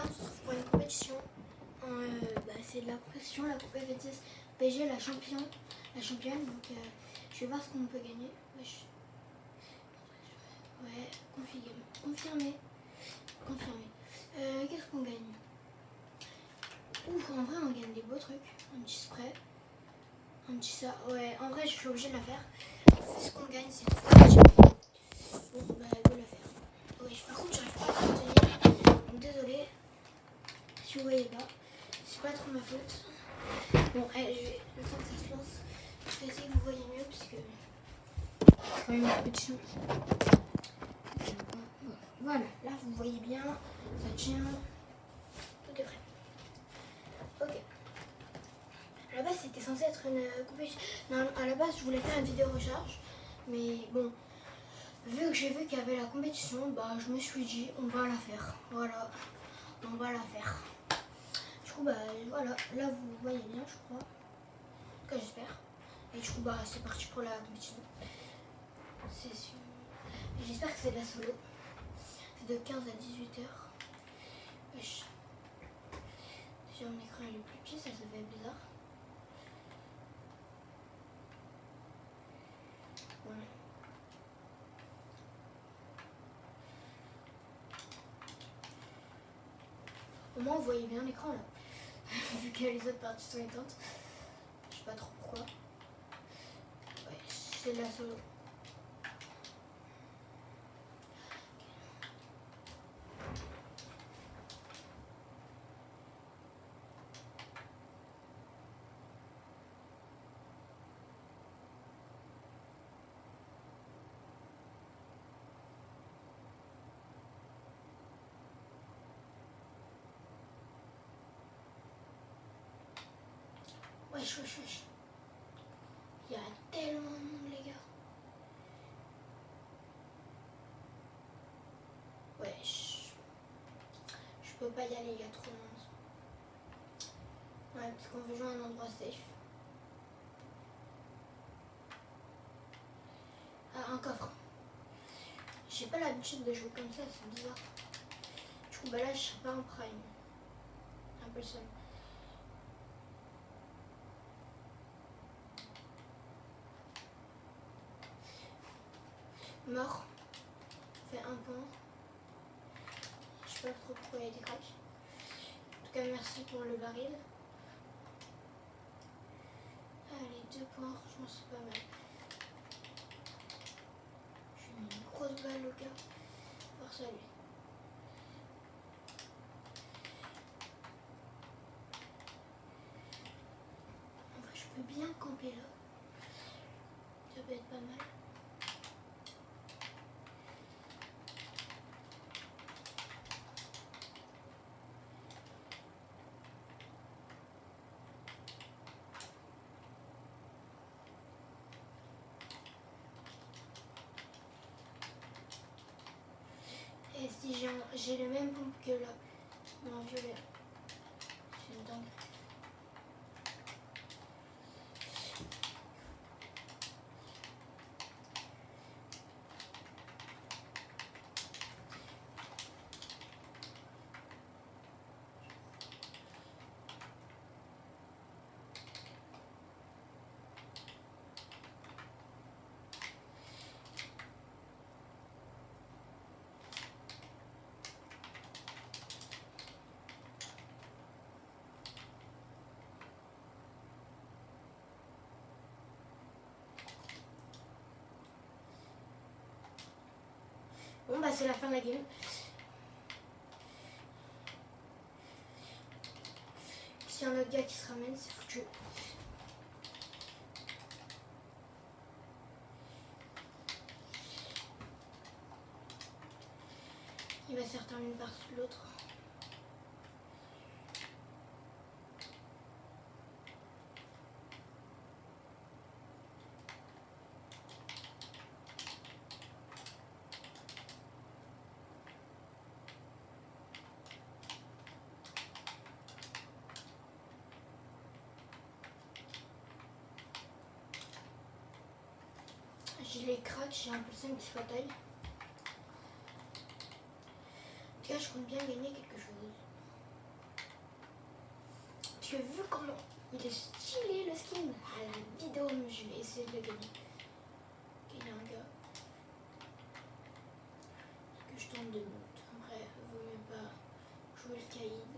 gars, on se retrouve pour une compétition. C'est de la compétition, la Coupe FNCS PSG, la championne. Donc je vais voir ce qu'on peut gagner. Ouais, confirmé. Qu'est-ce qu'on gagne? Ouf, en vrai on gagne des beaux trucs. Un petit spray. Un petit ça. Ouais, en vrai je suis obligée de la faire. Ce qu'on gagne c'est tout. Bon, bah go la faire. Ouais, par contre j'arrive pas à tenir. Donc désolé. Si vous voyez pas. C'est pas trop ma faute. Bon, allez, le temps que ça se lance, je vais essayer que vous voyez mieux parce que c'est quand même une compétition. Voilà, là vous voyez bien, ça tient, tout est prêt. Ok. À la base c'était censé être une compétition. Non, à la base je voulais faire une vidéo recharge, mais bon, vu que j'ai vu qu'il y avait la compétition, bah je me suis dit on va la faire. Voilà, on va la faire. Du coup bah voilà, là vous voyez bien je crois. En tout cas j'espère. Et du coup bah c'est parti pour la compétition. J'espère que c'est de la solo. C'est de 15 à 18h. Wesh. Déjà mon écran il est plus petit, ça fait bizarre. Voilà. Au moins vous voyez bien l'écran là. Vu que les autres parties sont éteintes. Je sais pas trop pourquoi. Ouais, c'est de la solo. Wesh. Il y a tellement de monde les gars. Wesh. Je peux pas y aller, il y a trop de monde. Ouais, parce qu'on veut jouer à un endroit safe. Ah, un coffre. J'ai pas l'habitude de jouer comme ça, c'est bizarre. Du coup, bah là, je serai pas en prime. Un peu seul. Mort. Fait un point. Je sais pas trop pourquoi il y a des cracks. En tout cas, merci pour le baril. Allez, 2 points, franchement, c'est pas mal. J'ai mis une grosse balle au gars. Force à lui. En vrai, je peux bien camper là. Ça peut être pas mal. Et si j'ai le même pompe que là, mais en violet. C'est une dingue. Bon bah c'est la fin de la game. S'il y a un autre gars qui se ramène, c'est foutu. Il va se faire terminer par l'autre. J'ai les cracks, j'ai un peu le seum qui se bataille. En tout cas, je compte bien gagner quelque chose. que vu comment il est stylé le skin à la vidéo, je vais essayer de le gagner. Ok, il y a un gars. Est-ce que je tente de monter? Après, vaut mieux pas jouer le caïd.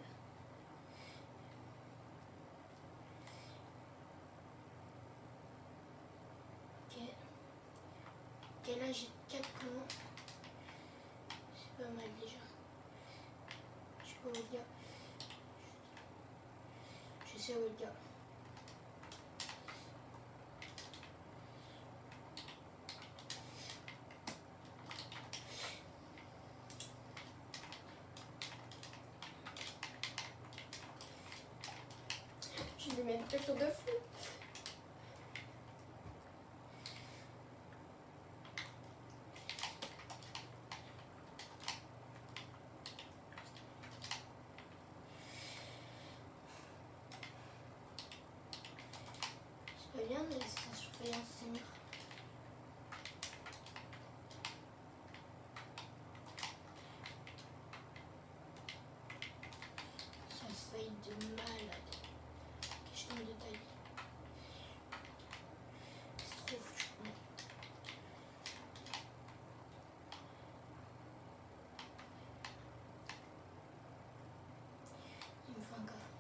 Ok. Ok, là j'ai 4 points. C'est pas mal déjà. Je sais pas où est le gars. Je sais où est le gars. Je vais mettre quelque chose de fou. C'est pas bien de laisser sa surveillance ces murs. Ça se faillit de malade. Ok, je tombe de taille. C'est trop fou. Il me faut un coffre.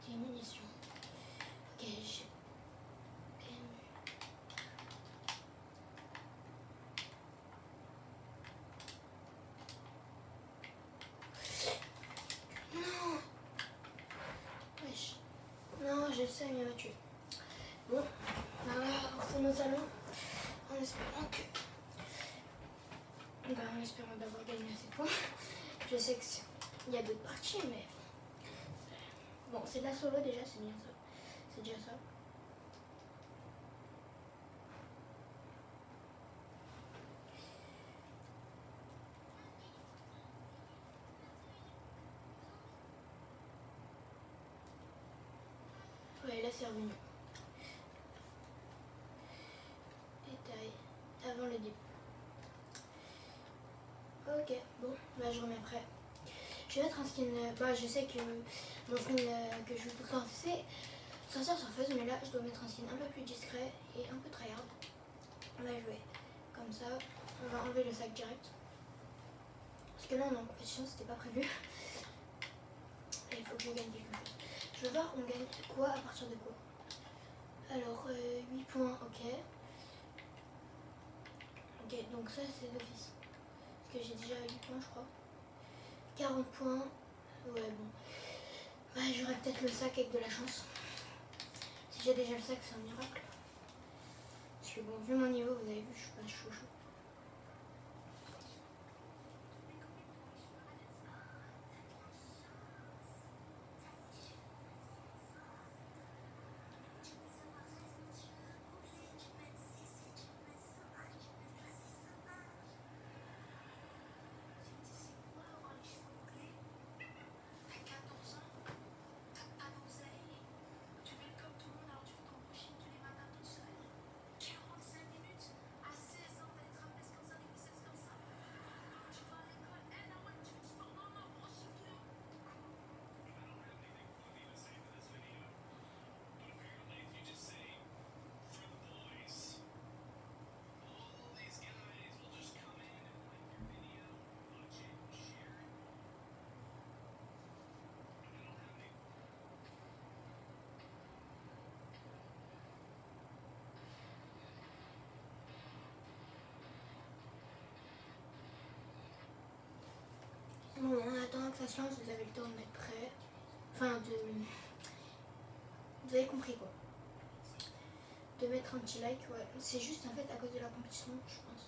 Des munitions. Ok, j'ai PMU. Non. Wesh. Non, je sais, il m'a tué. Bon, bah voilà, on retourne au salon en espérant que... Bah, en espérant d'avoir gagné assez de points. Je sais qu'il y a d'autres parties, mais... Bon, c'est de la solo déjà, c'est bien ça. C'est déjà ça. Ouais, là c'est revenu. Détail. Avant le début. Ok, bon, bah je remets après. Je vais mettre un skin. Bah, je sais que mon skin que je joue tout le temps, c'est Sorcière Surfeuse, mais là je dois mettre un skin un peu plus discret et un peu tryhard. On va jouer comme ça. On va enlever le sac direct. Parce que là on est en compétition, c'était pas prévu. Et il faut que je gagne quelque chose. Je veux voir, on gagne quoi à partir de quoi? Alors, 8 points, ok. Ok, donc ça c'est d'office. Parce que j'ai déjà 8 points, je crois. 40 points. Ouais, bon. Bah, j'aurai peut-être le sac avec de la chance. Si j'ai déjà le sac, c'est un miracle. Parce que bon, vu mon niveau, vous avez vu, je suis pas chaud. Bon, en attendant que ça se lance, vous avez le temps de mettre prêt. Enfin, vous avez compris quoi. De mettre un petit like, ouais. C'est juste en fait à cause de la compétition, je pense.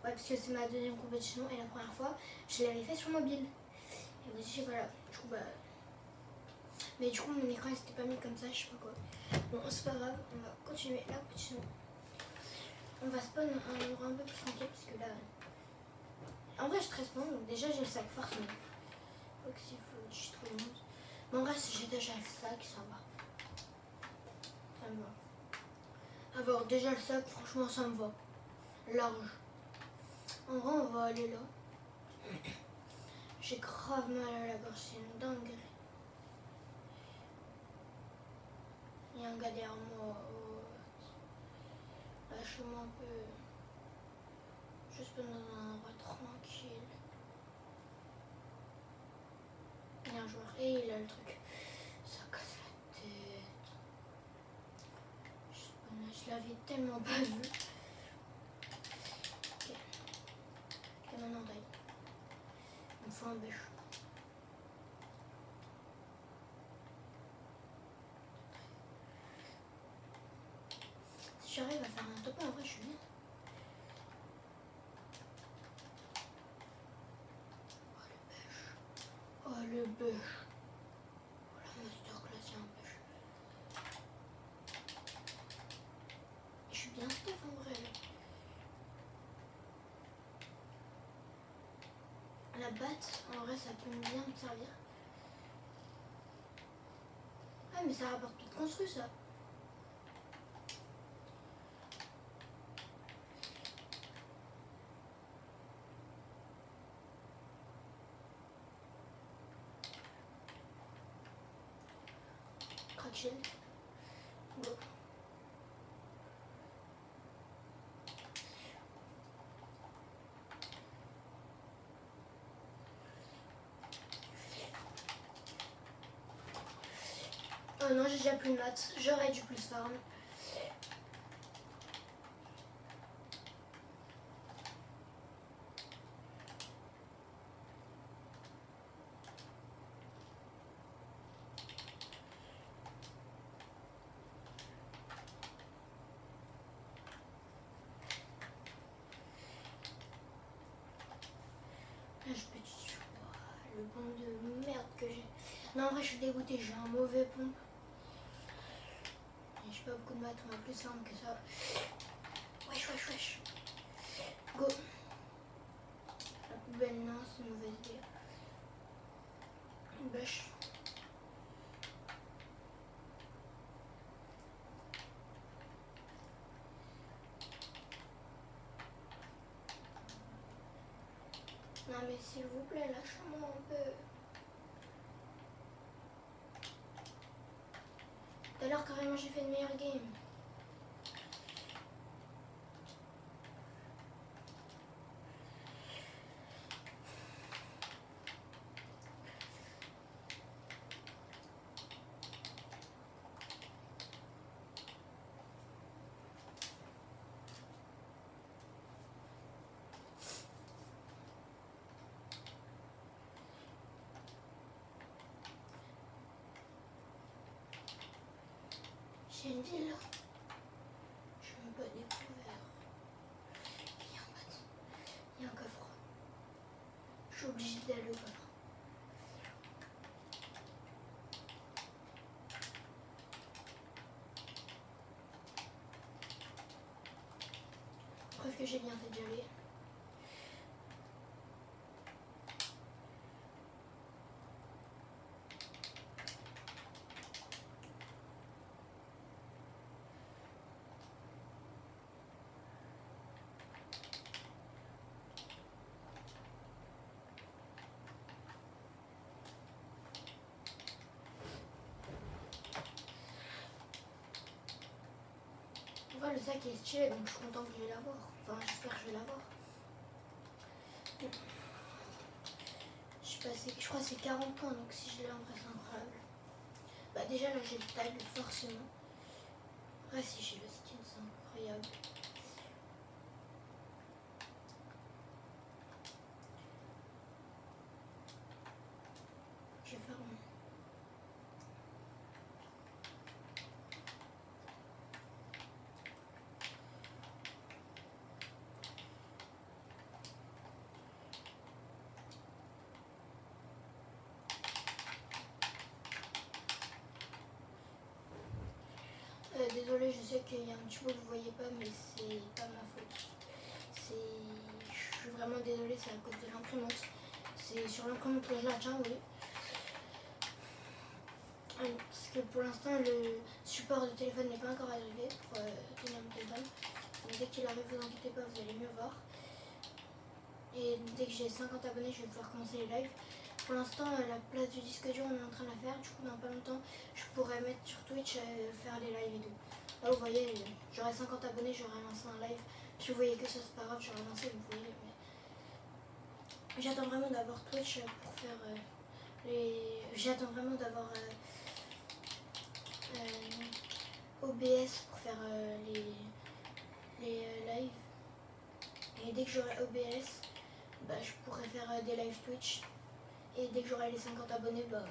Ouais, parce que c'est ma deuxième compétition et la première fois, je l'avais fait sur mobile. Et vous je sais pas là. Du coup, bah. Mais du coup, mon écran il s'était pas mis comme ça, je sais pas quoi. Bon, c'est pas grave, on va continuer la compétition. On va spawn un endroit un peu plus tranquille parce que là. En vrai, je stresse pas, donc déjà j'ai le sac, forcément. Donc s'il faut, je suis trop loin. Mais en vrai, si j'ai déjà le sac, ça va. Ça me va. Avoir déjà le sac, franchement, ça me va. Large. En vrai, on va aller là. J'ai grave mal à la gorge, c'est une dinguerie. Il y a un gars derrière moi. Oh. Lâche-moi un peu. Juste dans un endroit tranquille. Il y a un joueur et il a le truc. Ça casse la tête. Je l'avais tellement pas vu. Ok. Ok, maintenant taille. Il me faut un bûche. Si j'arrive à faire un top 1, en vrai, je suis bien. Oh le bûche. Oh la masterclass, il y a un bûche. Je suis bien Steph en vrai. La batte, en vrai, ça peut bien me servir. Ah mais ça rapporte tout construit ça. Crack shield. Go. Oh non, j'ai déjà plus de maths. J'aurais dû plus farm. Là, je peux te... Le pompe de merde que j'ai. Non, en vrai, je suis dégoûtée. J'ai un mauvais pompe. Et j'ai pas beaucoup de maths. On va plus simple que ça. Wesh, wesh, wesh. Go. La poubelle, non, c'est une mauvaise idée. Une bêche. Non, mais s'il vous plaît, lâchez-moi un peu. Tout à l'heure, carrément, j'ai fait une meilleure game. J'ai une ville. Je ne l'ai pas découvert. Il y a un bâtiment. Il y a un coffre. Je suis obligée d'aller au coffre. Preuve que j'ai bien fait d'y aller. Le sac est stylé, donc je suis content que je vais l'avoir. Enfin, j'espère que je vais l'avoir. Je suis passé, je crois que c'est 40 points, donc si je l'ai en vrai, c'est incroyable. Bah déjà là j'ai le tag forcément. Ouais, si j'ai le skin, c'est incroyable. Je vais faire un... Désolée, je sais qu'il y a un petit peu que vous voyez pas, mais c'est pas ma faute. Je suis vraiment désolée, c'est à cause de l'imprimante. C'est sur l'imprimante que je la tiens, oui. Parce que pour l'instant, le support de téléphone n'est pas encore arrivé pour tenir mon téléphone. Donc dès qu'il arrive, vous inquiétez pas, vous allez mieux voir. Et dès que j'ai 50 abonnés, je vais pouvoir commencer les lives. Pour l'instant, la place du disque dur, on est en train de la faire. Du coup, dans pas longtemps, je pourrais mettre sur Twitch, faire les lives et tout. Là, vous voyez, j'aurai 50 abonnés, j'aurai lancé un live. Si vous voyez que ça, c'est pas grave, j'aurai lancé, vous voyez. Mais j'attends vraiment d'avoir Twitch pour faire les... J'attends vraiment d'avoir OBS pour faire les lives. Et dès que j'aurai OBS, bah, je pourrai faire des lives Twitch. Et dès que j'aurai les 50 abonnés, bah,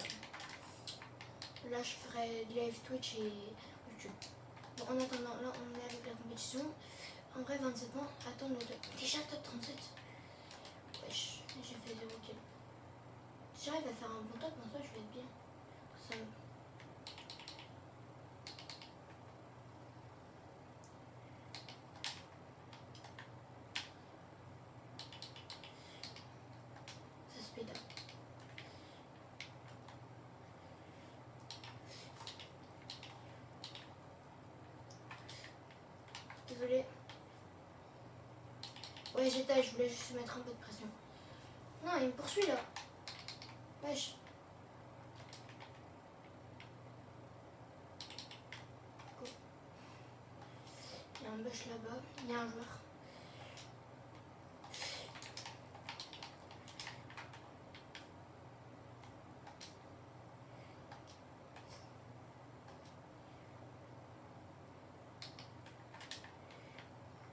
là je ferai des live Twitch et YouTube. Bon, en attendant, là on est avec la compétition. En vrai, 27 points. Attends, déjà top 37. Wesh, j'ai fait 0 kill. Si j'arrive à faire un bon top, en soi, je vais être bien. Ça... Ça speed up. Désolée. Ouais, j'étais, je voulais juste mettre un peu de pression. Non, il me poursuit là. Wesh. Go. Il y a un bush là-bas. Il y a un joueur.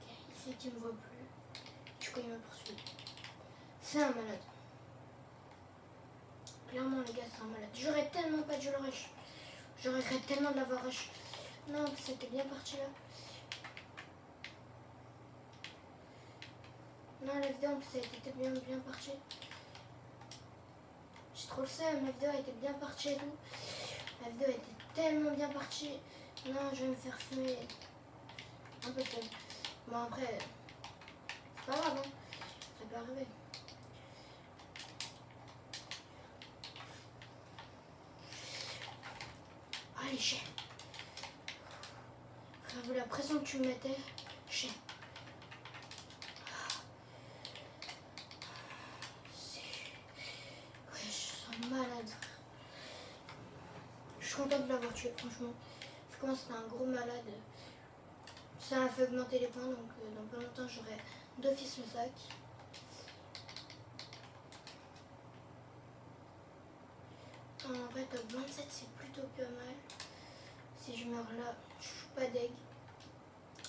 Ok, il sait qu'il me voit plus. Du coup, il me poursuit. C'est un malade. Clairement, les gars, c'est un malade. J'aurais tellement pas dû le rush. Je regrette tellement de l'avoir rush. Non, c'était bien parti là. Non, la vidéo en plus, elle était bien partie. J'ai trop le seum, la vidéo a été bien partie et tout. La vidéo était tellement bien partie. Non, je vais me faire fumer. Un peu faible. Bon, après, c'est pas grave, hein. Ça peut arriver. Allez, chien. Frère, vu la pression que tu me mettais, chien. Ouais, je sens malade. Je suis contente de l'avoir tué, franchement. Comment c'était un gros malade. Ça a fait augmenter les points, donc dans pas longtemps, j'aurai d'office le sac. En vrai, top 27, c'est plutôt pas mal. Si je meurs là, je suis pas deg.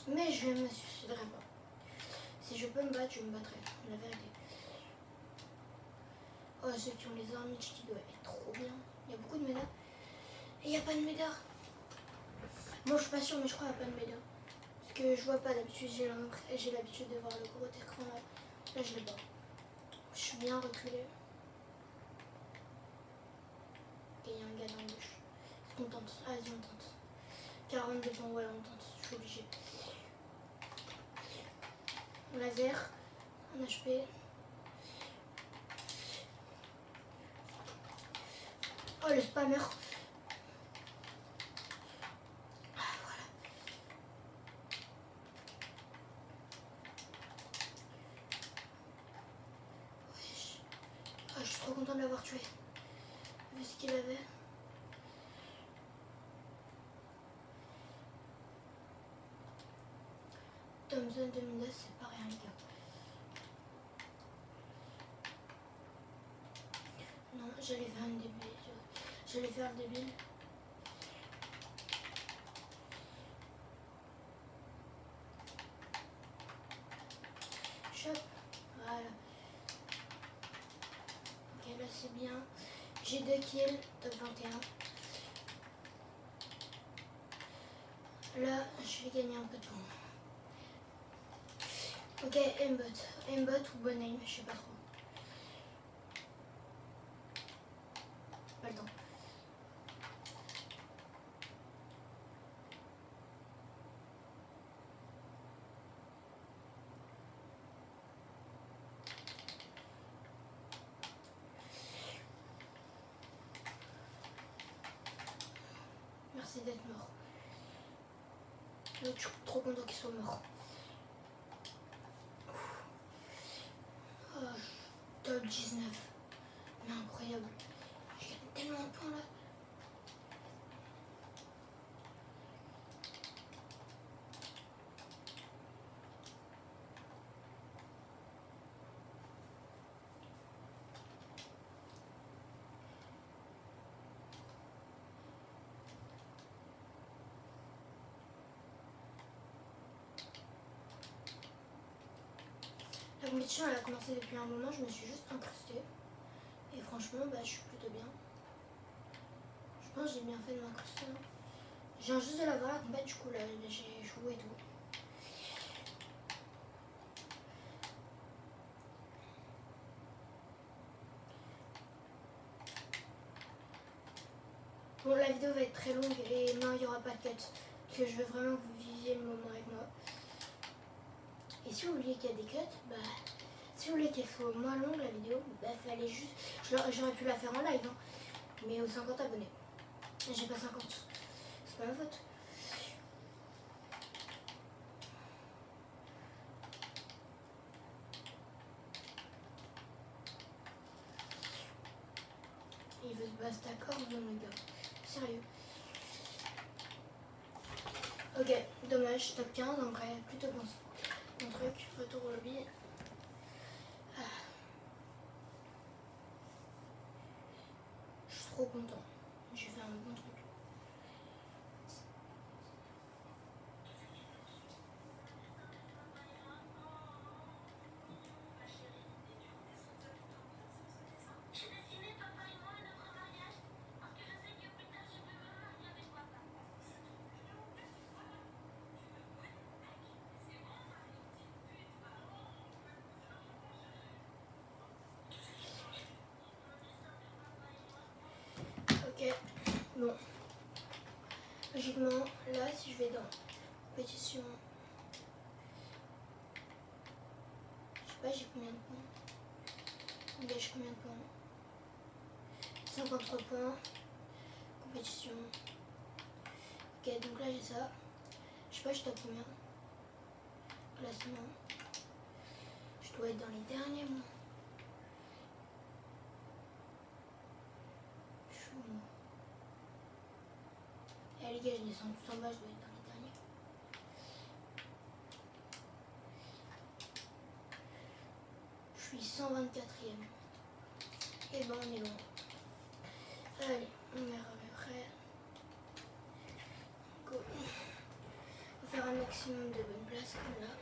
Mais je me suiciderai pas. Si je peux me battre, je me battrai. La vérité. Oh, ceux qui ont les armes qui doivent être trop bien. Il y a beaucoup de médailles. Et il n'y a pas de médailles. Moi, je suis pas sûre, mais je crois qu'il n'y a pas de médailles. Parce que je vois pas d'habitude. J'ai l'habitude de voir le gros écran là. Là, je l'ai pas. Je suis bien reculée. Ok, il y a un gars dans le bouche. Est-ce qu'on tente? Ah, vas-y, on tente. 42 points, ouais, on tente. Je suis obligée. Laser, un HP. Oh, le spammer. Ah, voilà. Wesh. Oh, je suis trop contente de l'avoir tué. Vu ce qu'il avait. Thompson 2009, c'est pas rien, les gars. Non, j'allais faire une débile. J'allais faire le débile. Chop. Voilà. Ok, là c'est bien. J'ai 2 kills, top 21. Là, je vais gagner un peu de temps. Ok, aimbot. Aimbot ou bon aim, je sais pas trop. Pas le temps. Merci d'être mort. Je suis trop content qu'il soit mort. Oh, 19. Mais incroyable. Je gagne tellement de points là. La compétition elle a commencé depuis un moment, je me suis juste incrustée. Et franchement, bah, je suis plutôt bien. Je pense que j'ai bien fait de m'incruster. Hein. Je viens juste de la voir la compète, du coup là j'ai joué et tout. Bon, la vidéo va être très longue et non, il n'y aura pas de cut. Parce que je veux vraiment que vous viviez le moment avec moi. Et si vous voulez qu'il y ait des cuts, bah, si vous voulez qu'elle soit moins longue la vidéo, bah, fallait juste. J'aurais pu la faire en live, hein, mais aux 50 abonnés. J'ai pas 50. C'est pas ma faute. Il veut se battre d'accord, non, les gars. Sérieux. Ok, dommage, top 15, donc plutôt bon truc, retour au lobby. Ah. Je suis trop content, j'ai fait un bon truc. Ok, bon. Logiquement, là, si je vais dans compétition, je sais pas, j'ai combien de points. Engage combien de points? 53 points. Compétition. Ok, donc là j'ai ça. Je sais pas, je tape combien? Classement. Je dois être dans les derniers, moi. Chou. Eh les gars, je descends tout en bas, je dois être dans les derniers. Je suis 124ème. Et ben on est loin. Allez, on est prêt. Go. On va faire un maximum de bonnes places comme là.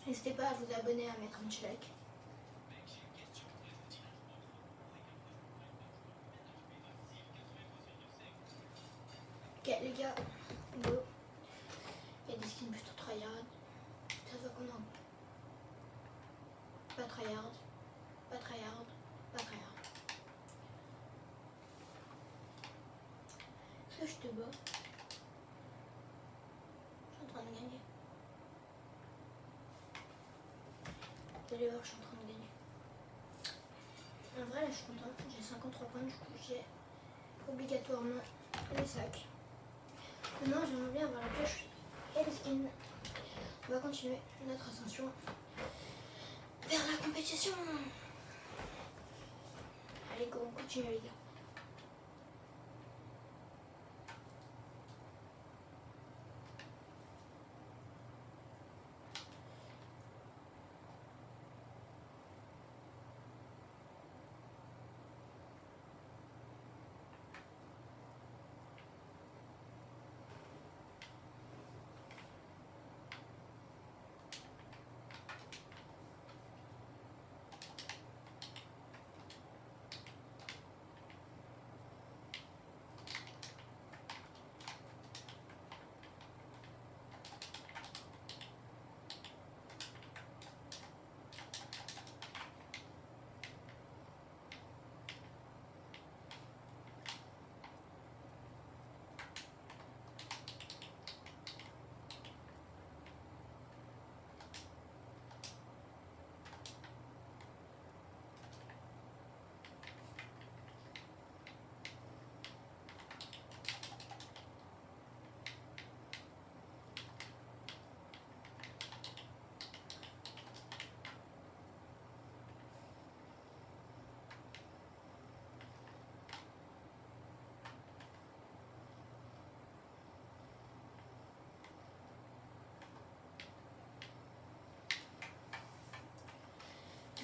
N'hésitez pas à vous abonner, à mettre un petit like. Ok les gars, go. Il y a des skins plutôt tryhard. Ça va qu'on en... Pas tryhard, pas tryhard, pas tryhard. Est-ce que je te bats? Je suis en train de gagner. Vous allez voir que je suis en train de gagner. En vrai là je suis contente, j'ai 53 points, du coup j'ai obligatoirement les sacs. Maintenant j'aimerais bien avoir la pioche et les skins. On va continuer notre ascension vers la compétition. Allez go, on continue les gars.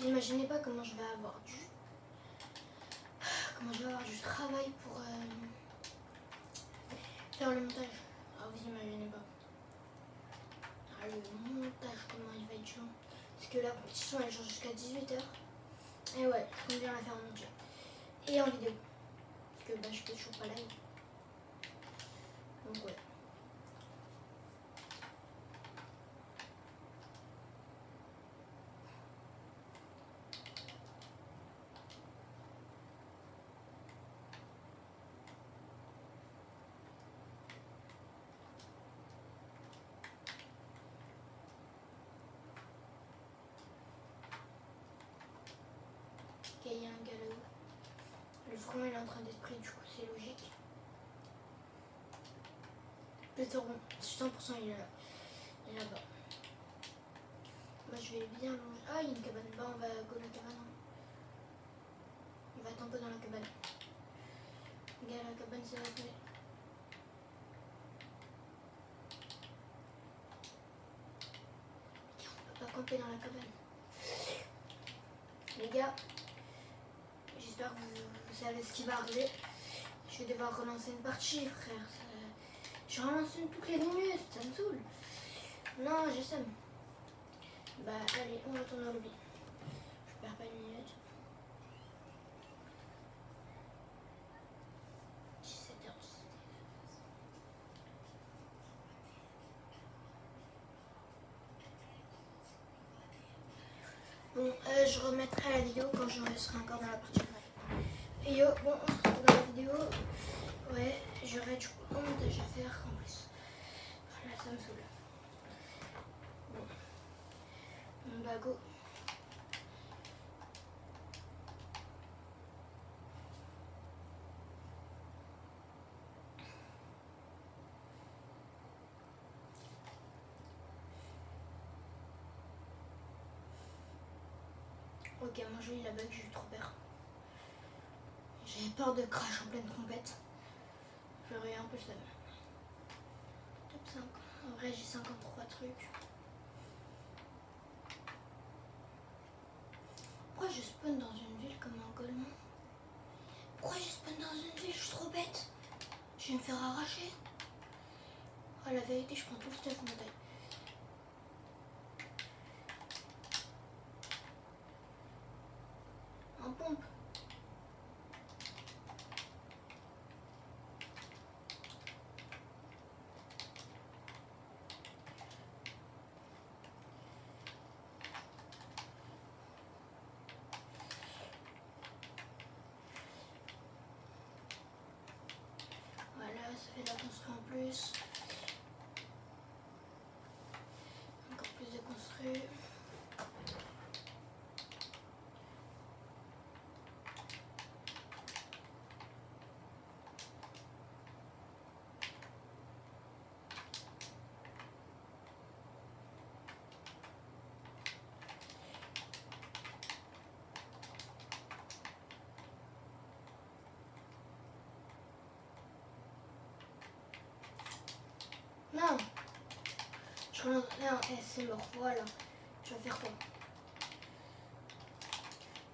Vous imaginez pas comment je vais avoir du travail pour faire le montage. Ah, vous imaginez pas. Ah, le montage, comment il va être chiant. Parce que la compétition elle change jusqu'à 18h. Et ouais, je compte bien la faire en audio. Et en vidéo. Parce que je peux toujours pas live. Donc ouais. Ok, il y a un galop. Le front il est en train d'être pris, du coup c'est logique. Le tauron, 100% il est là-bas. Moi je vais bien longer. Ah, il y a une cabane. Bah, on va go la cabane. Hein. Il va être un peu dans la cabane. Regarde, la cabane c'est la clé. On peut pas camper dans la cabane. Les gars, j'espère que vous savez ce qui va arriver. Je vais devoir relancer une partie, frère. Je relance une toutes les minutes, ça me saoule. Non, j'ai ça. Bah allez, on retourne au lobby. Je perds pas une minute. 17h10. Bon, je remettrai la vidéo quand je serai encore dans la partie. Et yo, bon, on se retrouve dans la vidéo. Ouais, j'aurai du coup un montage à faire en plus. Voilà, ça me saoule. Bon, bah go. Ok, moi je lis la bug, j'ai eu trop peur. J'avais peur de crash en pleine trompette. J'aurais un peu le seum. Top 5. En vrai, j'ai 53 trucs. Pourquoi je spawn dans une ville comme un golemon? Pourquoi je spawn dans une ville? Je suis trop bête. Je vais me faire arracher. Ah, la vérité, je prends tout le stuff en taille. En pompe. Voilà, ça fait de la construction en plus. Encore plus de construire. Non. Je relance. Non, c'est mort. Voilà. Je vais faire quoi?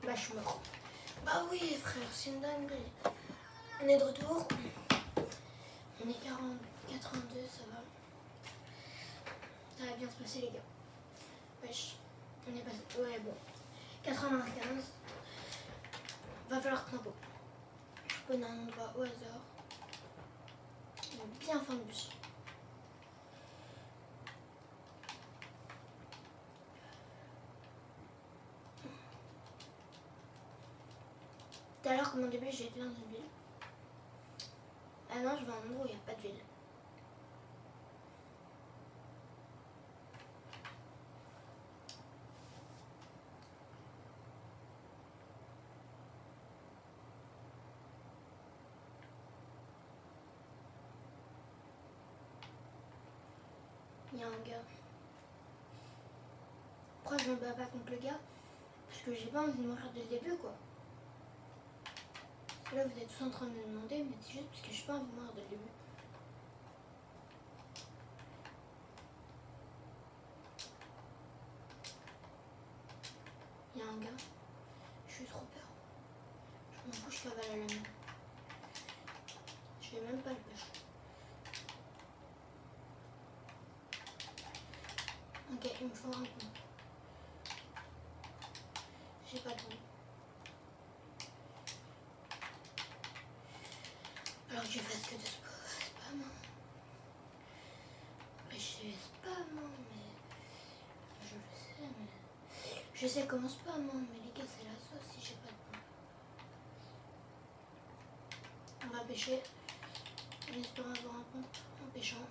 Bah, je suis mort. Bah oui, frère, c'est une dinguerie. On est de retour. On est 40, 82, ça va. Ça va bien se passer, les gars. Wesh. On est passé. Ouais, bon. 95. Va falloir tempo. Je spawn un endroit au hasard. Bien fin de bus. Tout à l'heure, comme au début, j'ai été dans une ville. Ah non, je vais à un endroit où il n'y a pas de ville. Il y a un gars. Pourquoi je me bats pas contre le gars? Parce que j'ai pas envie de mourir dès le début, quoi. Là, vous êtes tous en train de me demander, mais c'est juste parce que j'ai pas envie de mourir dès le début. Il y a un gars. J'ai eu trop peur. Je m'en fous, je cavale à la main. Je vais même pas le pêcher. Ok, il me faut un pont. J'ai pas de pont. Alors que je fasse que de spam. Mais je fais spam, mais je le sais, mais je sais comment spam, mais les gars, c'est la sauce si j'ai pas de pont. On va pêcher en espérant avoir un pont en pêchant.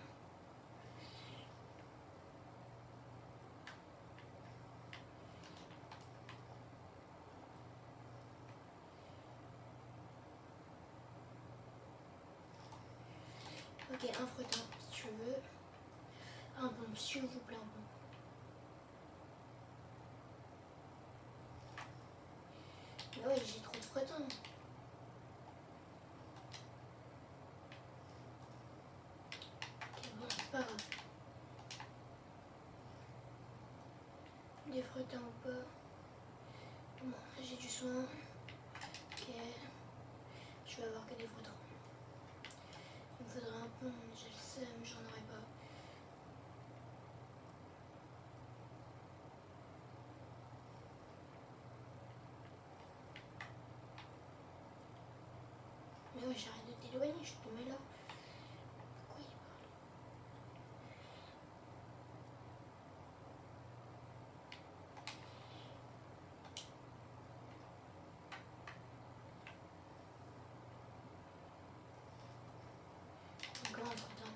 Ok, un frottin si tu veux. Un bon, s'il vous plaît, un bon. Mais ouais, j'ai trop de frottins. Ok, bon, c'est pas grave. Des frottins ou pas. Bon, j'ai du soin. Ok. Je vais avoir que des frottins. Il me faudrait un pont, mais je le sais, mais j'en aurai pas. Mais ouais, j'arrête de t'éloigner, je te mets là. Pourquoi il parle? Encore un frottin.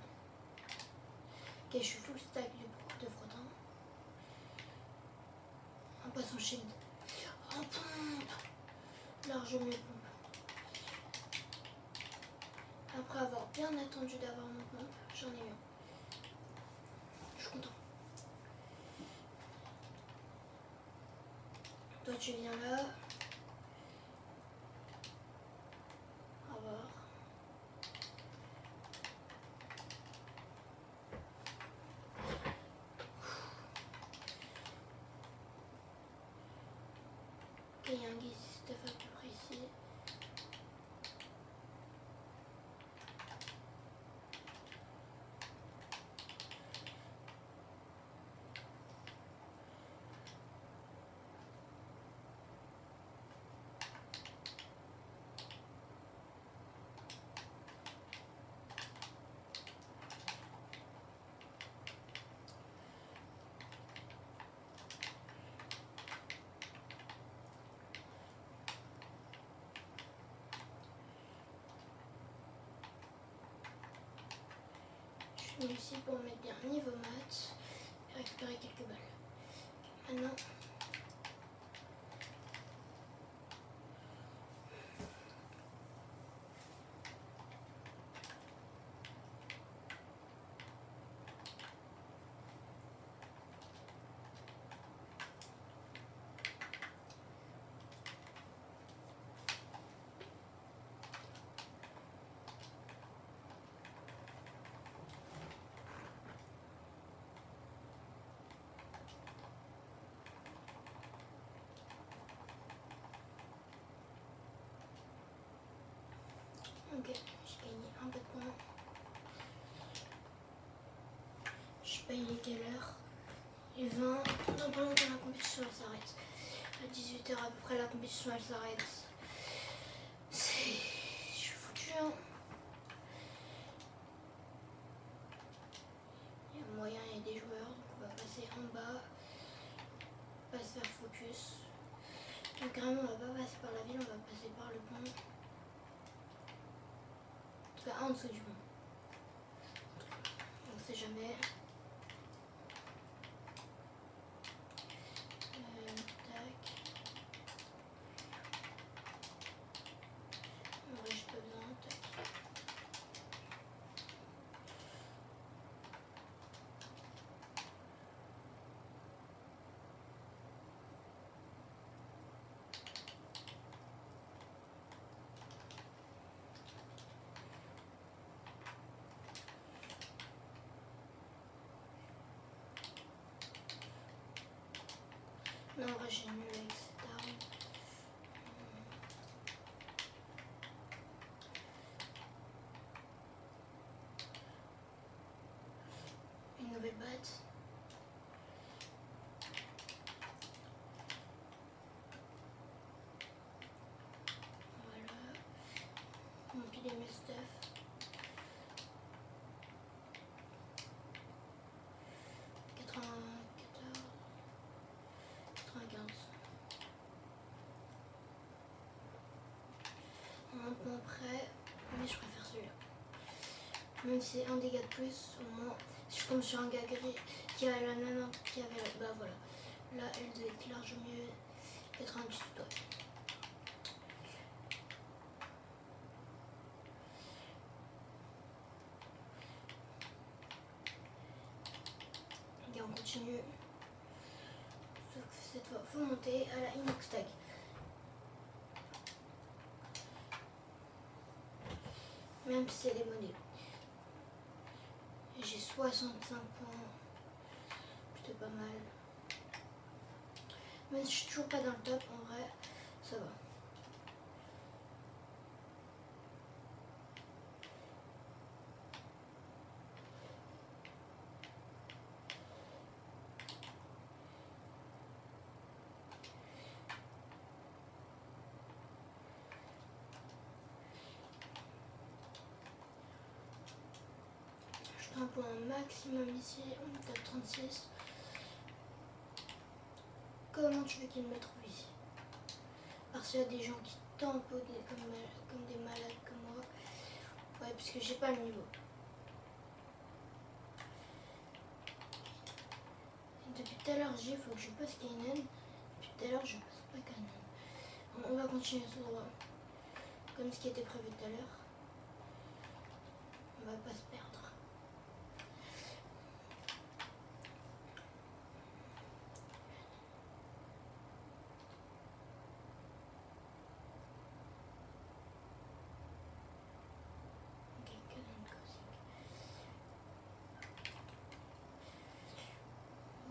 Ok, je suis full stack de frottin. Un poisson shield. En pompe. Largement pompe. Après avoir bien attendu d'avoir mon pompe, j'en ai eu un. Je suis content. Toi tu viens là. Au revoir. Ok, il y a un guise stuff à peu près ici. Je suis ici pour mettre bien niveau maths et récupérer quelques balles. Maintenant, ok, j'ai gagné un peu de points. Je paye les quelle heure? Les 20. Dans pas longtemps la compétition elle s'arrête. À 18h à peu près la compétition elle s'arrête. Je suis foutu hein. Il y a moyen, il y a des joueurs, donc on va passer en bas. On va se faire focus. Donc carrément on va pas passer par la ville, on va passer par le pont. En tout cas en dessous du pont. On sait jamais. Tac. En vrai j'ai pas besoin. Tac. Non, en vrai, j'ai nul avec cette empiler mes stuff. Un point près, mais je préfère celui-là. Même si c'est un dégât de plus, au moins, si je tombe sur un gars gris qui a la même, qui avait, bah voilà, là elle doit être large mieux, 98 doigts. Et on continue. Sauf que cette fois, faut monter à la inox tag. Même si c'est des modèles. J'ai 65 points. Plutôt pas mal. Même si je suis toujours pas dans le top, en vrai, ça va. Je tente pour un maximum ici, on est à 36. Comment tu veux qu'il me trouve ici? Parce qu'il y a des gens qui tamponnent comme des malades comme moi. Ouais, parce que j'ai pas le niveau. Depuis tout à l'heure, il faut que je passe Kainen. Depuis tout à l'heure, je passe pas Kainen. On va continuer tout droit. Comme ce qui était prévu tout à l'heure. On va pas se perdre.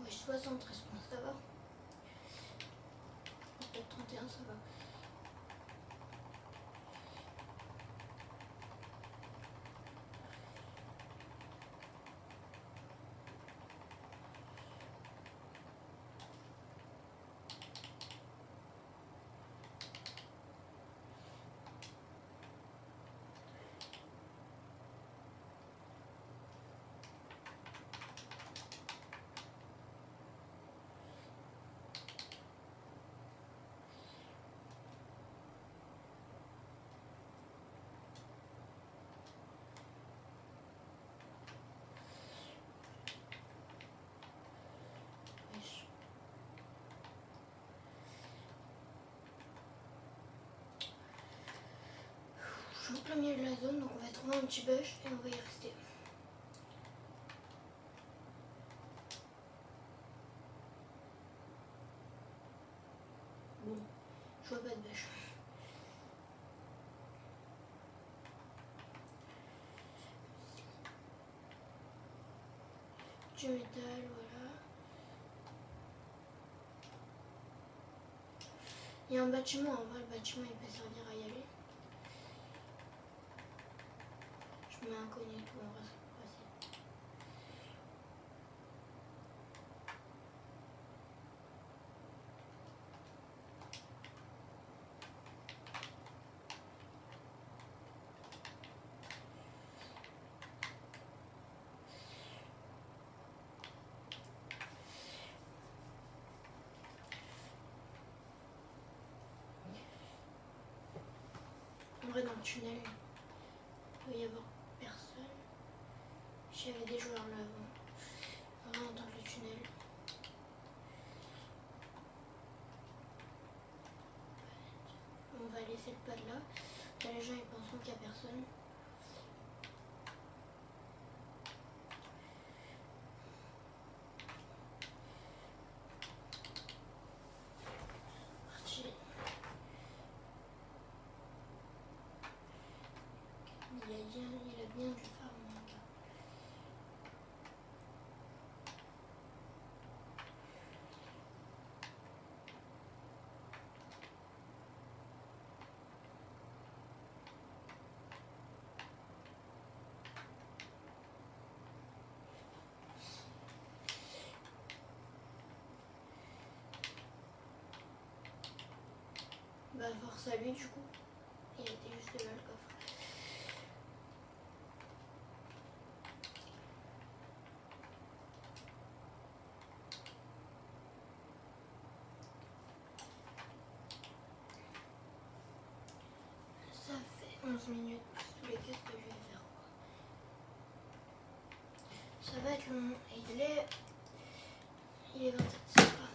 Ouais, 73 points, ça va. Peut-être 31, ça va. Je suis au plein milieu de la zone, donc on va trouver un petit bush et on va y rester. Bon, je vois pas de bush. Du métal, voilà. Il y a un bâtiment, en vrai le bâtiment il peut servir à y aller. Je mets incognito, en vrai c'est plus facile. En vrai dans le tunnel, il doit y avoir personne. J'avais des joueurs là avant. On va entendre le tunnel. On va laisser le pad là. Là les gens ils penseront qu'il n'y a personne. Parti. Il a bien du farm mon gars. Bah force à lui du coup. Il était juste là le coffre. 11 minutes tous les 4 que je vais faire. Ça va être long. Et il est 27. C'est pas.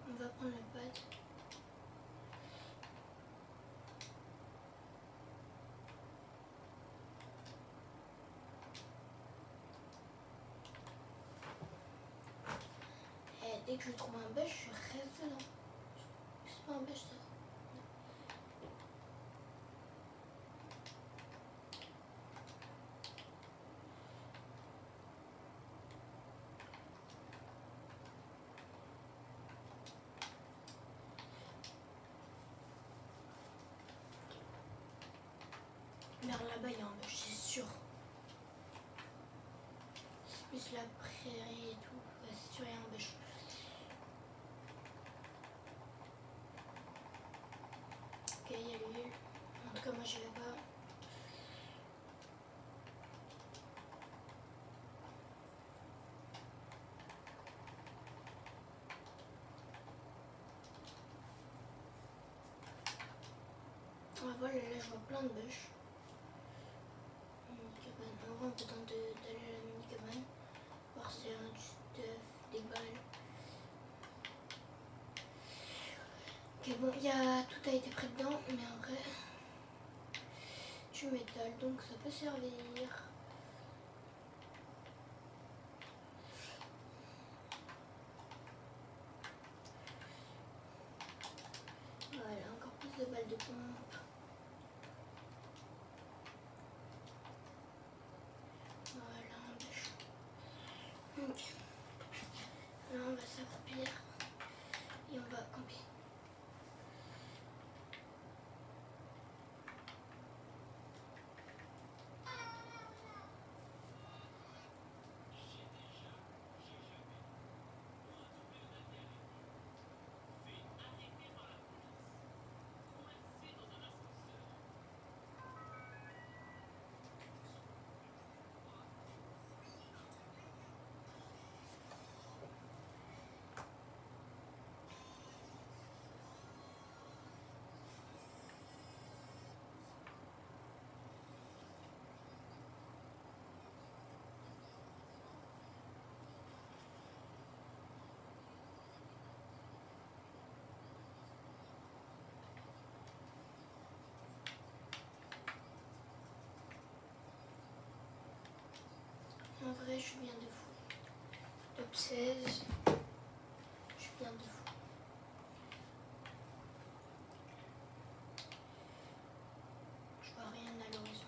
On va prendre le pad. Et dès que je trouve un bûche, je reste dedans. C'est pas un bûche ça. Vers là-bas, il y a un bûche, c'est sûr. C'est plus la prairie et tout. Ouais, c'est sûr, il y a un bûche. Ok, il y a l'huile. En tout cas, moi, je vais pas. Ah, voilà, là, je vois plein de bûches. Mini-cabane. En vrai, on peut tenter d'aller à la mini-cabane. Voir s'il y a du stuff, des balles. Ok, bon, tout a été pris dedans, mais en vrai, du métal, donc ça peut servir. Voilà, encore plus de balles de pompe. Voilà, un bûche. Ok. Là, on va s'accroupir et on va camper. En vrai, je suis bien de fou. Top 16. Je suis bien de fou. Je vois rien à l'horizon.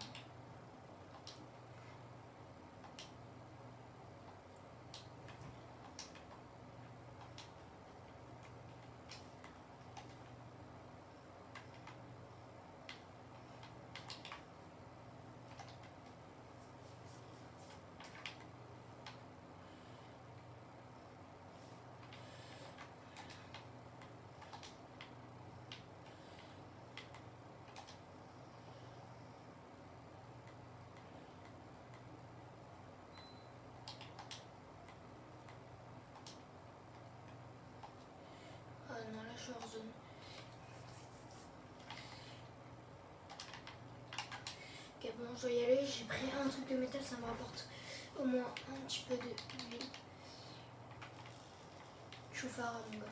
Ah non, là, je suis hors zone. Ok, bon, je dois y aller. J'ai pris un truc de métal, ça me rapporte au moins un petit peu d'huile. Chauffard, mon gars.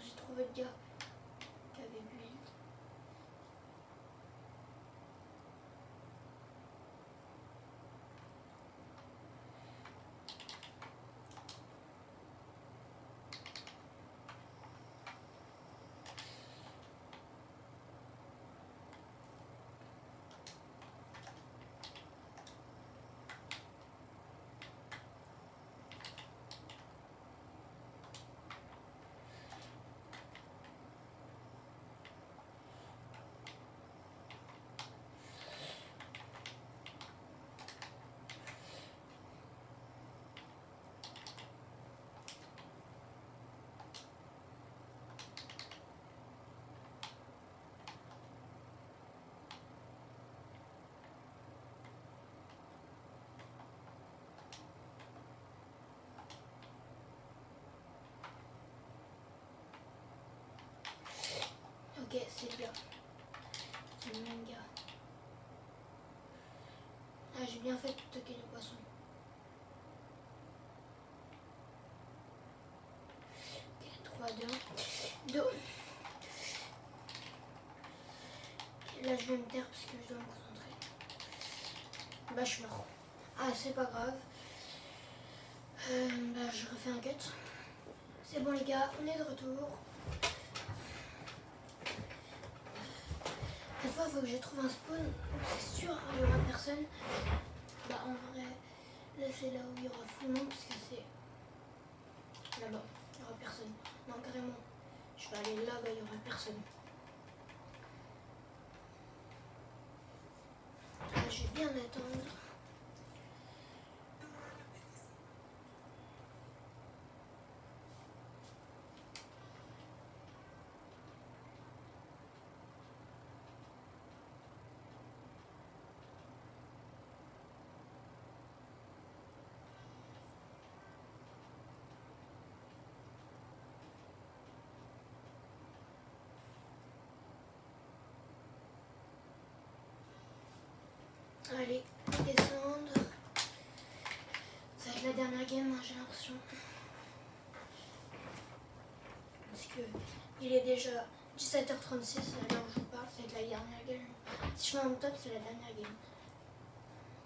J'ai trouvé le gars qui avait de l'huile. Ok, c'est le gars. C'est le même gars. Ah, j'ai bien fait de toquer le poisson. Ok, 3, 2, 2. Là, je vais me taire parce que je dois me concentrer. Bah, je suis mort. Ah, c'est pas grave. Bah, je refais un cut. C'est bon, les gars, on est de retour. Cette fois, il faut que je trouve un spawn où c'est sûr il n'y aura personne. Bah, en vrai, là, c'est là où il y aura full monde parce que c'est là-bas. Il n'y aura personne. Non, carrément. Je vais aller là-bas, il n'y aura personne. Là, je vais bien attendre. Allez, descendre. Ça va être la dernière game, hein, j'ai l'impression. Parce que il est déjà 17h36, là où je vous parle, ça va être la dernière game. Si je fais un top, c'est la dernière game.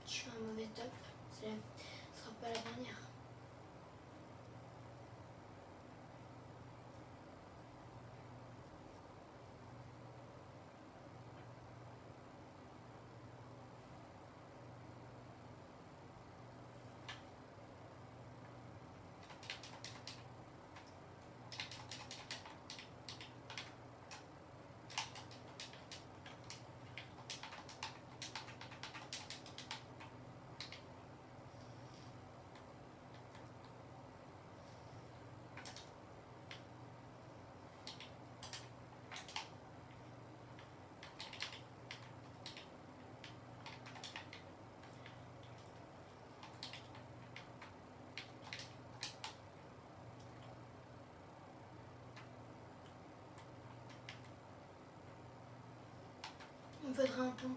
Si je fais un mauvais top, ce sera pas la dernière. Il me faudrait un pont.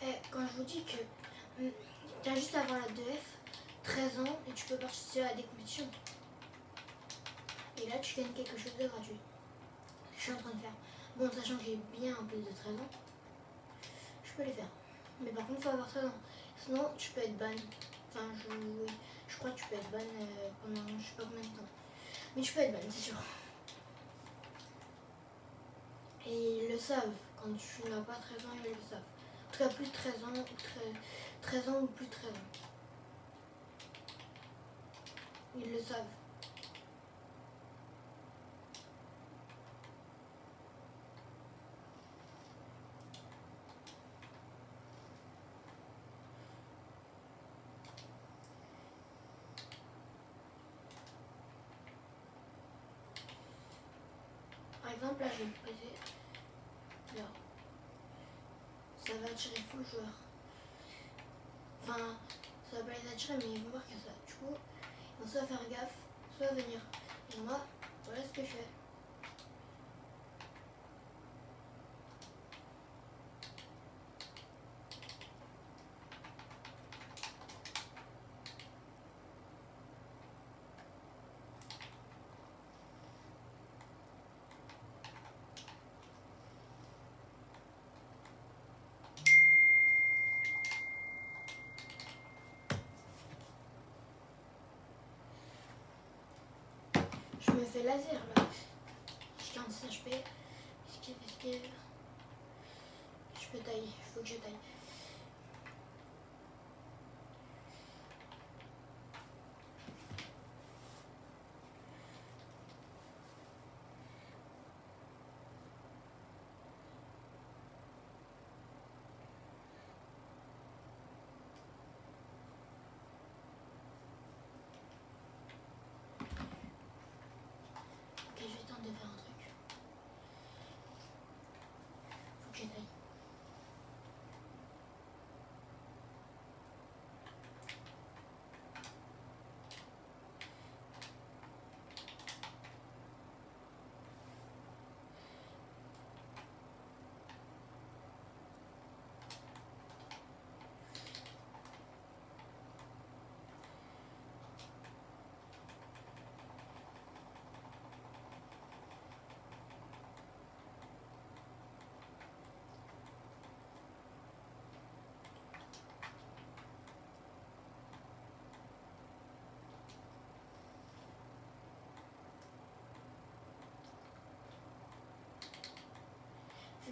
Et quand je vous dis que tu as juste avant la 2F, 13 ans, et tu peux participer à des compétitions. Et là, tu gagnes quelque chose de gratuit. Je suis en train de faire. Bon, sachant que j'ai bien plus de 13 ans, je peux les faire. Mais par contre, il faut avoir 13 ans. Sinon, tu peux être ban. Enfin, je crois que tu peux être ban pendant je sais pas combien de temps. Mais tu peux être ban, c'est sûr. Et ils le savent. Quand tu n'as pas 13 ans, ils le savent. En tout cas, plus de 13 ans, 13 ans ou plus de 13 ans. Ils le savent. Par exemple, là, je vais me poser. Là. Ça va attirer full joueur. Enfin, ça va pas les attirer, mais ils vont voir que ça. Du coup, ils vont soit faire gaffe, soit venir. Et moi, voilà ce que je fais. Je me fais laser là. J'ai 46 HP. Esquive. Je peux tailler. Il faut que je taille. Ok, je vais tenter de faire un truc. Faut que je taille.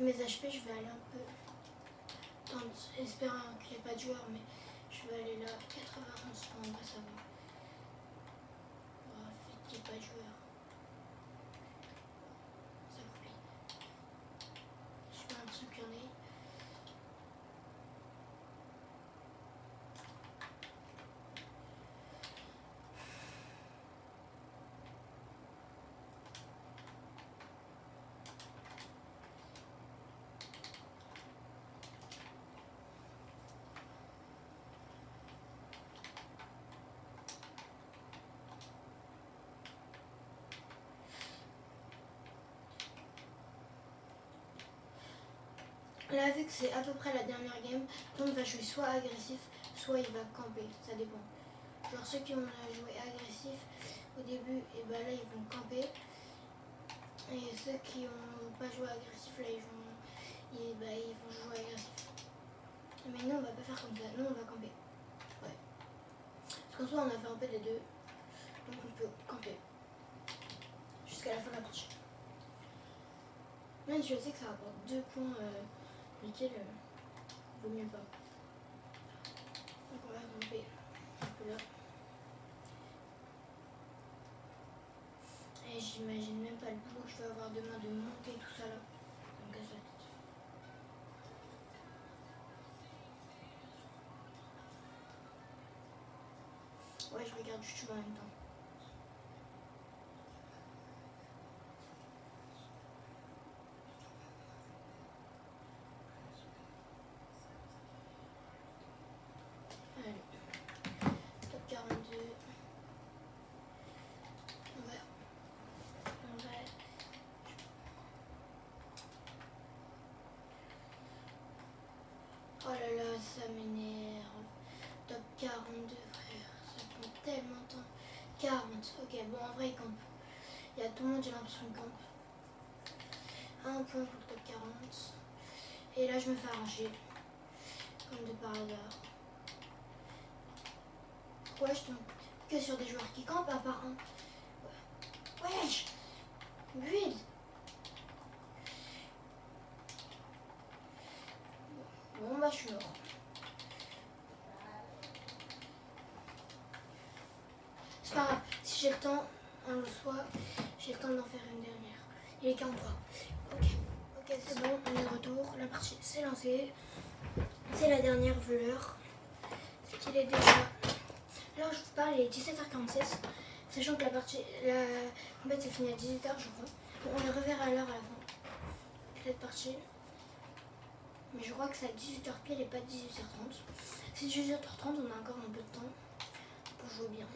vu mes HP, je vais aller un peu. Attends, espérant qu'il n'y ait pas de joueur, mais je vais aller là. 91 points, en vrai, ça va. Oh, vite qu'il n'y ait pas de joueur. Ça coupe. J'ai pas l'impression qu'il y en ait. Là, vu que c'est à peu près la dernière game, tout le monde va jouer soit agressif, soit il va camper, ça dépend. Genre ceux qui ont joué agressif au début, et bah là ils vont camper. Et ceux qui n'ont pas joué agressif, là ils vont jouer agressif. Mais nous on va pas faire comme ça, nous on va camper. Ouais. Parce qu'en soi on a fait un peu les deux, donc on peut camper jusqu'à la fin de la partie. Même si je sais que ça rapporte 2 points. Lesquels vaut mieux pas. Donc on va grimper un peu là. Et j'imagine même pas le boulot que je vais avoir demain de monter tout ça là. Ça me casse la tête. Ouais, je regarde YouTube en même temps. Allez. Top 42. Ouais. Oh là là, ça m'énerve. Top 42, frère. Ça prend tellement de temps. 40. Ok, bon, en vrai, il campe. Il y a tout le monde, j'ai l'impression qu'il campe. Un point pour le top 40. Et là, je me fais arracher. Comme de par hasard. Pourquoi je tombe que sur des joueurs qui campent à part un? Wesh! Build! Bon, bah, je suis mort. C'est pas grave. Si j'ai le temps, un le soir, j'ai le temps d'en faire une dernière. Il est 43. Ok. Ok, c'est bon, on est de retour. La partie s'est lancée. C'est la dernière voleur. C'est qu'il est déjà. Là, je vous parle, il est 17h46. Sachant que la compète s'est finie à 18h, je crois. Bon, on les reverra à l'heure à la fin de cette partie. Mais je crois que c'est à 18h pile et pas 18h30. C'est 18h30, on a encore un peu de temps pour jouer bien.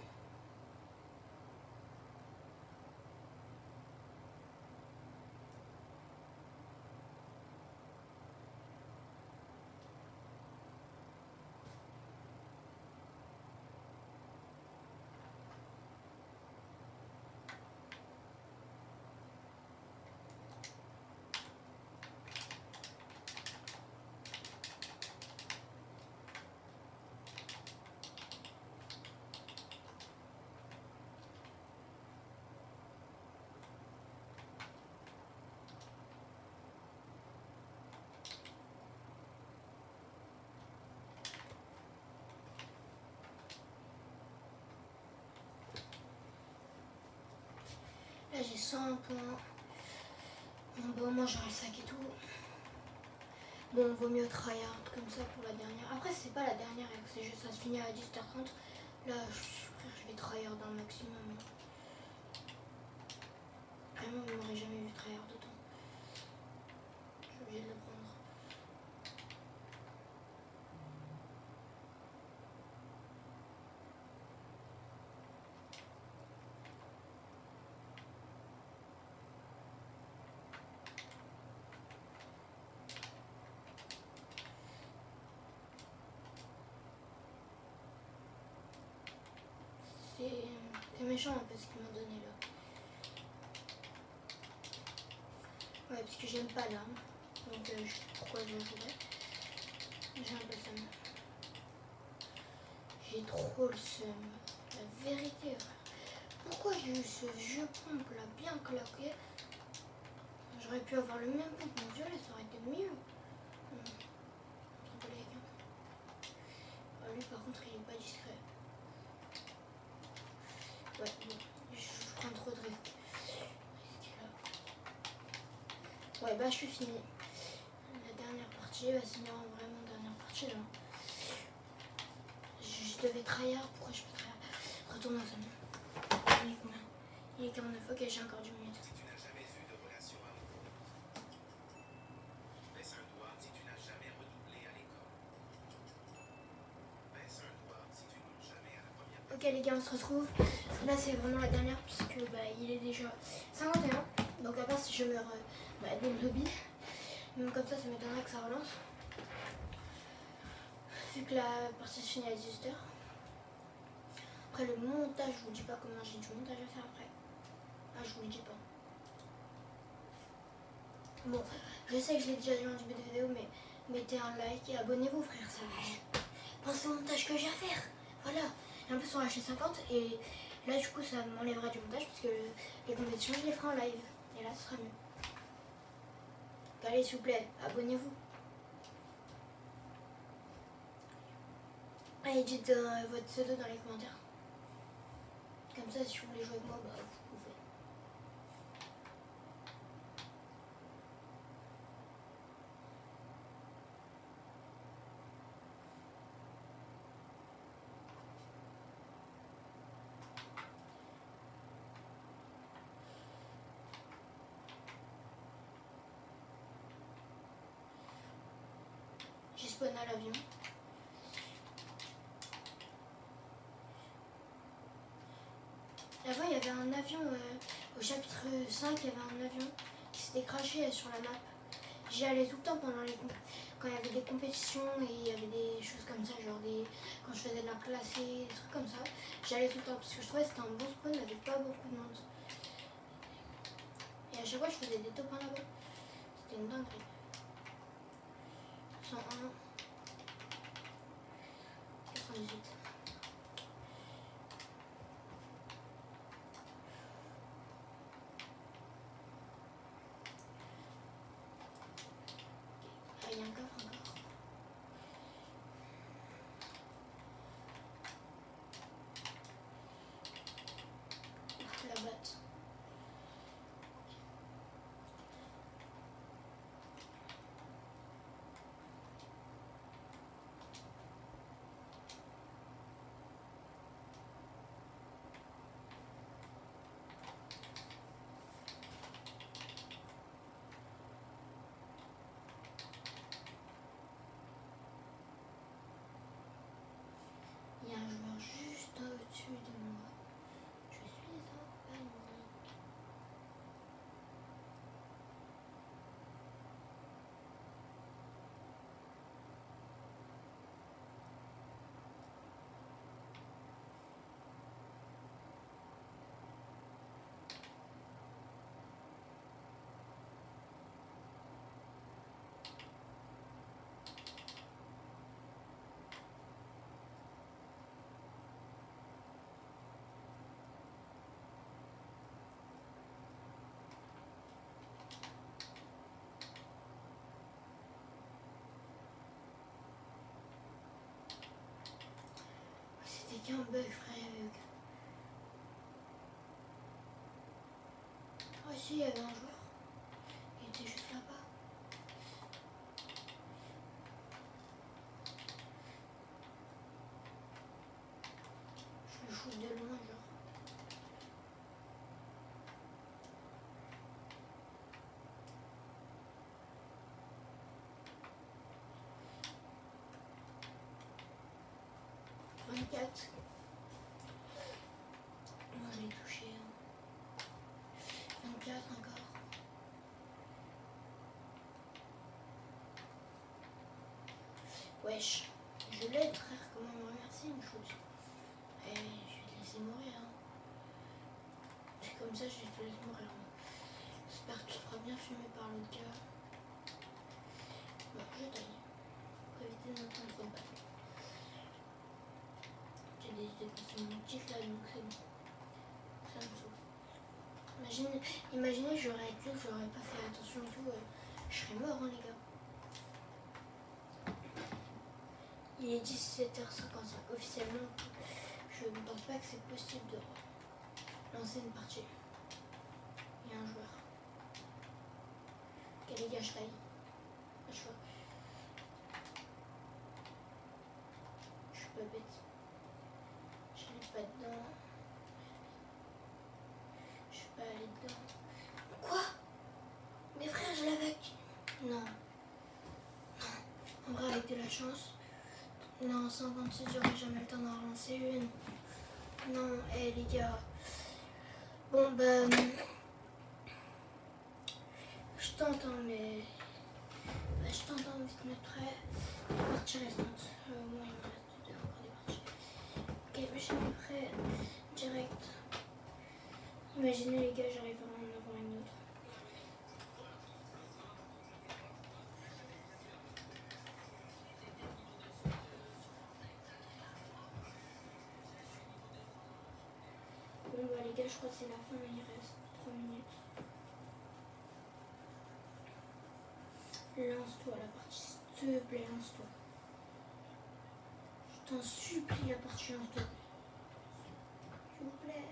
Là j'ai 100 points. Bon bah au moins j'aurai le sac et tout. Bon, vaut mieux tryhard comme ça pour la dernière. Après c'est pas la dernière, c'est juste ça se finit à 18h30. Là je vais tryhard un maximum. Vraiment vous m'aurez jamais vu tryhard autant. Je suis obligée de le prendre. C'est méchant un peu ce qu'ils m'ont donné là. Ouais, parce que j'aime pas l'arme. Donc pourquoi je jouerais? J'ai un peu le seum. J'ai trop le seum. La vérité, frère. Pourquoi j'ai eu ce vieux pompe là bien claqué? J'aurais pu avoir le même pompon violet, ça aurait été mieux. Trop collègue. Lui par contre il est pas discret. Ouais, bon, je prends trop de risques. Ouais, bah je suis finie. La dernière partie, c'est vraiment dernière partie là. Je devais tryhard, pourquoi je peux tryhard? Retourne au salon. Il est combien? Il est 49, ok, j'ai encore 10 minutes. Si tu n'as jamais eu de relation amoureuse, baisse un doigt si tu n'as jamais redoublé à l'école. Baisse un doigt si tu n'as jamais à la première. Ok les gars, on se retrouve. Là c'est vraiment la dernière puisque il est déjà 51. Donc à part si je meurs dès le lobby. Même comme ça m'étonnerait que ça relance. Vu que la partie se finit à 18h. Après le montage, je vous dis pas comment j'ai du montage à faire après. Ah, je vous le dis pas. Bon, je sais que je l'ai déjà dit en début de vidéo, mais mettez un like et abonnez-vous frère, ça va. Pensez au montage que j'ai à faire. Voilà. Et en plus on a acheté 50 et là du coup ça m'enlèvera du montage parce que les compétitions je les ferai en live. Et là ce sera mieux. Donc, allez s'il vous plaît, abonnez-vous. Allez, dites votre pseudo dans les commentaires. Comme ça, si vous voulez jouer avec moi, vous pouvez. J'ai spawn à l'avion. Avant, il y avait un avion, au chapitre 5, il y avait un avion qui s'était crashé sur la map. J'y allais tout le temps pendant quand il y avait des compétitions et il y avait des choses comme ça, genre quand je faisais de la classée, des trucs comme ça. J'y allais tout le temps parce que je trouvais que c'était un bon spawn, il n'y avait pas beaucoup de monde. Et à chaque fois, je faisais des top 1 là-bas. C'était une dinguerie. 101, 98. Il y a un coffre encore. La batte. Il y a un joueur juste au-dessus de moi. Je suis en panique. C'était qu'un bug, frère. Oh, si, il y avait un joueur. Il était juste là-bas. Je le shoot de loin, genre. Quatre. Moi, je l'ai touché. 24 encore. Wesh. Je l'aide, frère. Comment me remercier, une chose. Et je vais te laisser mourir. Hein. C'est comme ça, je vais te laisser mourir. J'espère que tu seras bien fumé par l'autre gars. Bon, je taille. Pour éviter de me prendre trop de balles. J'ai décidé de passer mon petit là, donc c'est bon. Ça me saoule. Mais Imaginez, j'aurais été, j'aurais pas fait attention et tout, je serais mort, hein, les gars. Il est 17h55. Officiellement, je ne pense pas que c'est possible de lancer une partie. Il y a un joueur. Ok, les gars, je taille. Je vois. Je suis pas bête. Je n'ai pas dedans. Je suis pas allée dedans. Quoi? Mes frères, je l'avais. Non. En vrai, avec de la chance. Non, 56, j'aurais jamais le temps d'en relancer une. Non, les gars. Bon, ben. Je tente, hein, mais. Bah, je tente hein, vite mettre prêt. Les parties restantes. Moi, il me reste encore des parties. Ok, mais j'ai mis prêt direct. Imaginez, les gars, j'arrive à en avoir une autre. Bon, bah, les gars, je crois que c'est la fin, il reste 3 minutes. Lance-toi la partie, s'il te plaît, lance-toi. Je t'en supplie, la partie, lance-toi. S'il vous plaît.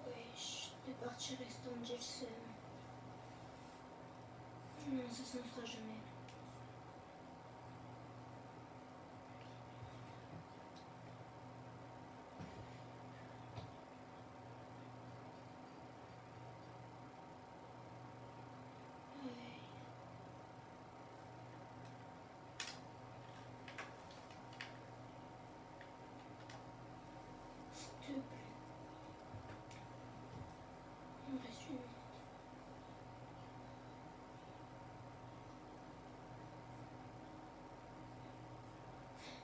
Wesh, les parties restantes, j'ai le seum. Non, ça s'en fera jamais. S'il te plaît. Il me reste une minute.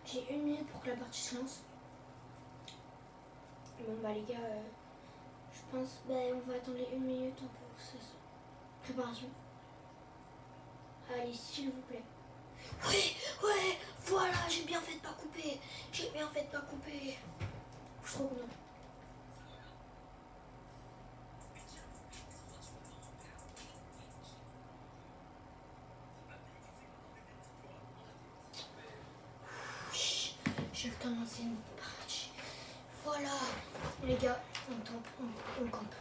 J'ai une minute pour que la partie se lance. Bon bah les gars, je pense on va attendre les 1 minute pour cette préparation. Allez, s'il vous plaît. Ouais, voilà, j'ai bien fait de pas couper. J'ai bien fait de pas couper. Je suis trop content. J'ai le temps de lancer une partie. Voilà. Les gars, on campe.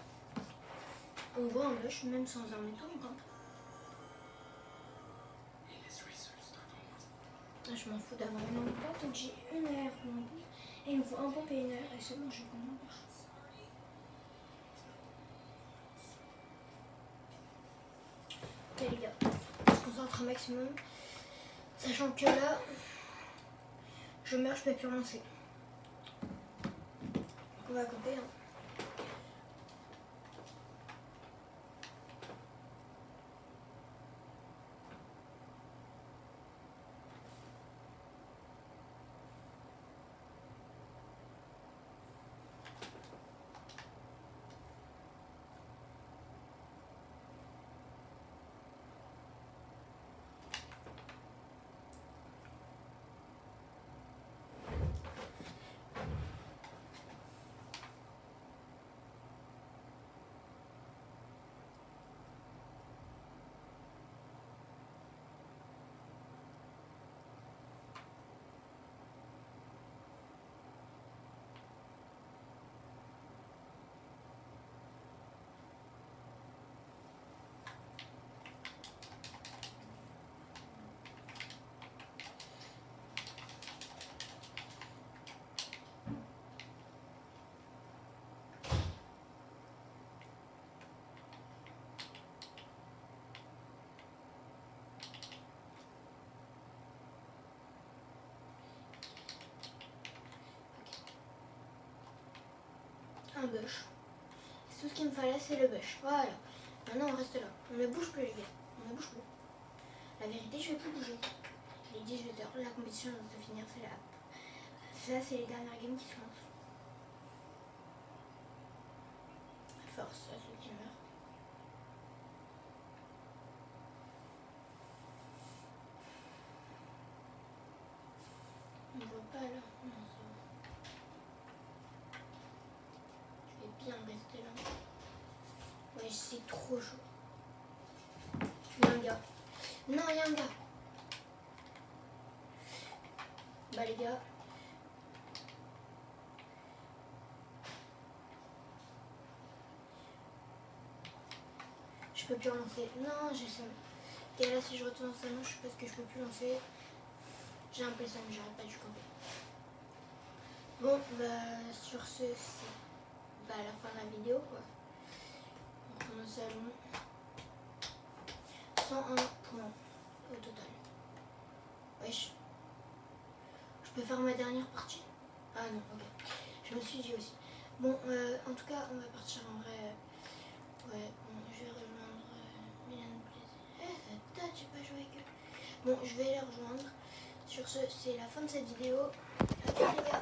On voit un bush, même sans arme et tout, on campe. Je m'en fous d'avoir une pompe, donc j'ai une air pour un pompe. Et il me faut un pompe et une air, et c'est bon, je vais prendre un bush. Ok les gars, on se concentre un maximum. Sachant que là, je meurs, je peux plus relancer. Donc on va camper. Hein. Un bush. Tout ce qu'il me fallait, c'est le bush. Voilà. Maintenant, on reste là. On ne bouge plus, les gars. On ne bouge plus. La vérité, je vais plus bouger. Il est 18h. La compétition va se finir, c'est là. Ça, c'est les dernières games qui se lancent. Force à ceux qui meurent. On ne voit pas là. Non, ça va. Je vais bien rester là. Ouais, c'est trop chaud. Il y a un gars. Non, il y a un gars. Bah les gars. Je peux plus relancer. Non, j'ai ça. Et là, si je retourne en salon, je sais pas ce que je peux plus lancer. J'ai un peu ça, mais j'arrête pas du camper. Bon, bah sur ce, c'est bah, la fin de la vidéo quoi. On retourne au salon. 101 points au total. Wesh. Je peux faire ma dernière partie? Ah non, ok. Je me suis dit aussi. Bon, en tout cas, on va partir en vrai. Ouais, bon, je vais rejoindre Mylène Plaisir. Eh, ça date, j'ai pas joué avec eux. Bon, je vais les rejoindre. Sur ce, c'est la fin de cette vidéo. À tous les gars.